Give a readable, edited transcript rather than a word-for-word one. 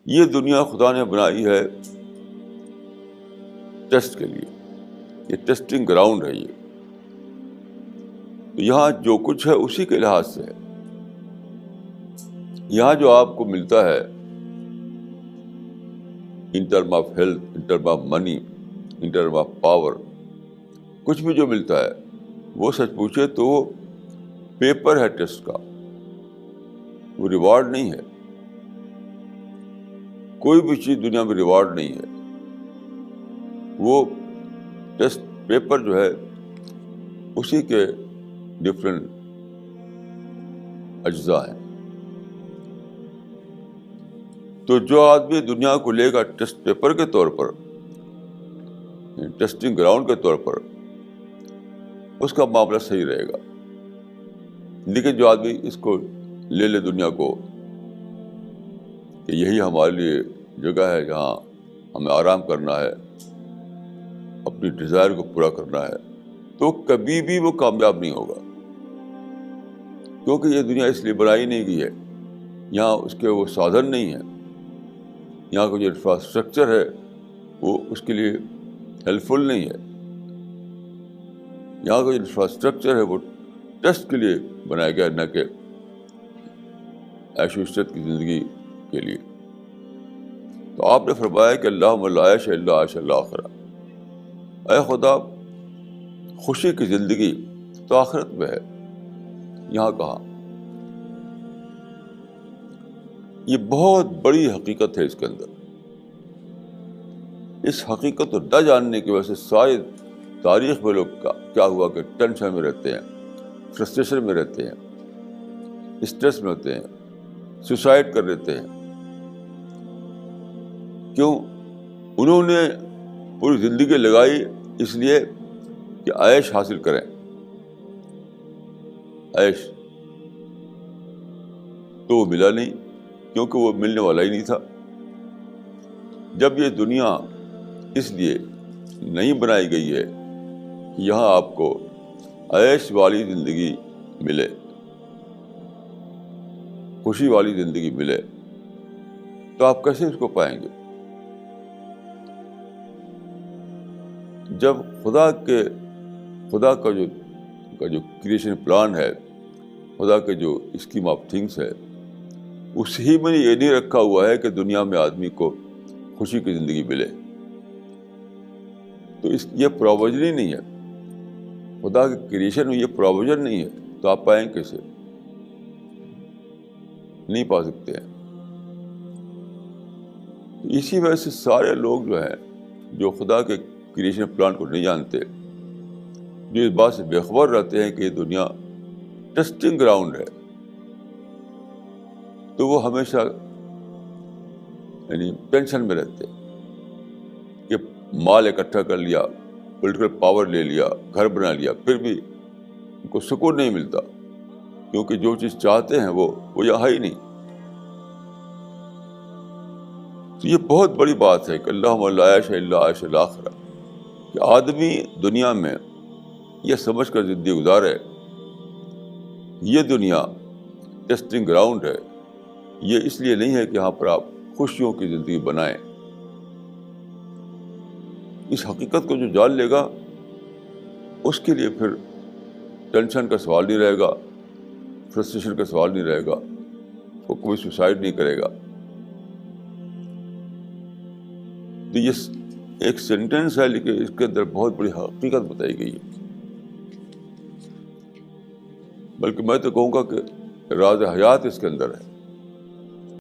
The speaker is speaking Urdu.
یہ دنیا خدا نے بنائی ہے ٹیسٹ کے لیے، یہ ٹیسٹنگ گراؤنڈ ہے. یہ یہاں جو کچھ ہے اسی کے لحاظ سے ہے. یہاں جو آپ کو ملتا ہے in term of health, in term of money, in term of power, کچھ بھی جو ملتا ہے وہ سچ پوچھے تو وہ پیپر ہے ٹیسٹ کا، وہ ریوارڈ نہیں ہے. کوئی بھی چیز دنیا میں ریوارڈ نہیں ہے. وہ ٹیسٹ پیپر جو ہے اسی کے ڈفرینٹ اجزاء ہیں. تو جو آدمی دنیا کو لے گا ٹیسٹ پیپر کے طور پر، ٹیسٹنگ گراؤنڈ کے طور پر، اس کا معاملہ صحیح رہے گا. لیکن جو آدمی اس کو لے لے دنیا کو کہ یہی ہمارے لیے جگہ ہے جہاں ہمیں آرام کرنا ہے، اپنی ڈیزائر کو پورا کرنا ہے، تو کبھی بھی وہ کامیاب نہیں ہوگا. کیونکہ یہ دنیا اس لیے بنائی نہیں گئی ہے. یہاں اس کے وہ سادھن نہیں ہیں، یہاں کا جو انفراسٹرکچر ہے وہ اس کے لیے ہیلپ فل نہیں ہے. یہاں کا جو انفراسٹرکچر ہے وہ ٹیسٹ کے لیے بنایا گیا، نہ کہ عیش و عشرت کی زندگی کے لیے. تو آپ نے فرمایا کہ اللہم لا عیش الا عیش الآخرہ، اے خدا خوشی کی زندگی تو آخرت میں ہے، یہاں کہاں. یہ بہت بڑی حقیقت ہے اس کے اندر. اس حقیقت کو نہ جاننے کی وجہ سے ساری تاریخ میں لوگ کیا ہوا کہ ٹینشن میں رہتے ہیں، فرسٹریشن میں رہتے ہیں، اسٹریس میں ہوتے ہیں، سوسائڈ کر لیتے ہیں. کیوں؟ انہوں نے پوری زندگی لگائی اس لیے کہ عیش حاصل کریں، عیش، تو وہ ملا نہیں، کیونکہ وہ ملنے والا ہی نہیں تھا. جب یہ دنیا اس لیے نہیں بنائی گئی ہے کہ یہاں آپ کو عیش والی زندگی ملے، خوشی والی زندگی ملے، تو آپ کیسے اس کو پائیں گے؟ جب خدا کا جو کریشن پلان ہے، خدا کے جو اسکیم آف تھنگس ہے، اس ہی میں یہ نہیں رکھا ہوا ہے کہ دنیا میں آدمی کو خوشی کی زندگی ملے. تو یہ پروویژن ہی نہیں ہے. خدا کے کریشن میں یہ پروویژن نہیں ہے، تو آپ پائیں کیسے؟ نہیں پا سکتے ہیں. اسی وجہ سے سارے لوگ جو ہیں، جو خدا کے کریشن پلان کو نہیں جانتے، جو اس بات سے بے خبر رہتے ہیں کہ یہ دنیا ٹیسٹنگ گراؤنڈ ہے، تو وہ ہمیشہ یعنی ٹینشن میں رہتے ہیں کہ مال اکٹھا کر لیا، پولیٹیکل پاور لے لیا، گھر بنا لیا، پھر بھی ان کو سکون نہیں ملتا، کیونکہ جو چیز چاہتے ہیں وہ یہاں ہی نہیں. تو یہ بہت بڑی بات ہے کہ اللہم لا عیش الا عیش الآخرہ، کہ آدمی دنیا میں یہ سمجھ کر زندگی گزارے یہ دنیا ٹیسٹنگ گراؤنڈ ہے. یہ اس لیے نہیں ہے کہ یہاں پر آپ خوشیوں کی زندگی بنائیں. اس حقیقت کو جو جان لے گا اس کے لیے پھر ٹینشن کا سوال نہیں رہے گا، فرسٹریشن کا سوال نہیں رہے گا، وہ کوئی سوسائڈ نہیں کرے گا. تو یہ ایک سینٹینس ہے، لیکن اس کے اندر بہت بڑی حقیقت بتائی گئی ہے. بلکہ میں تو کہوں گا کہ راز حیات اس کے اندر ہے.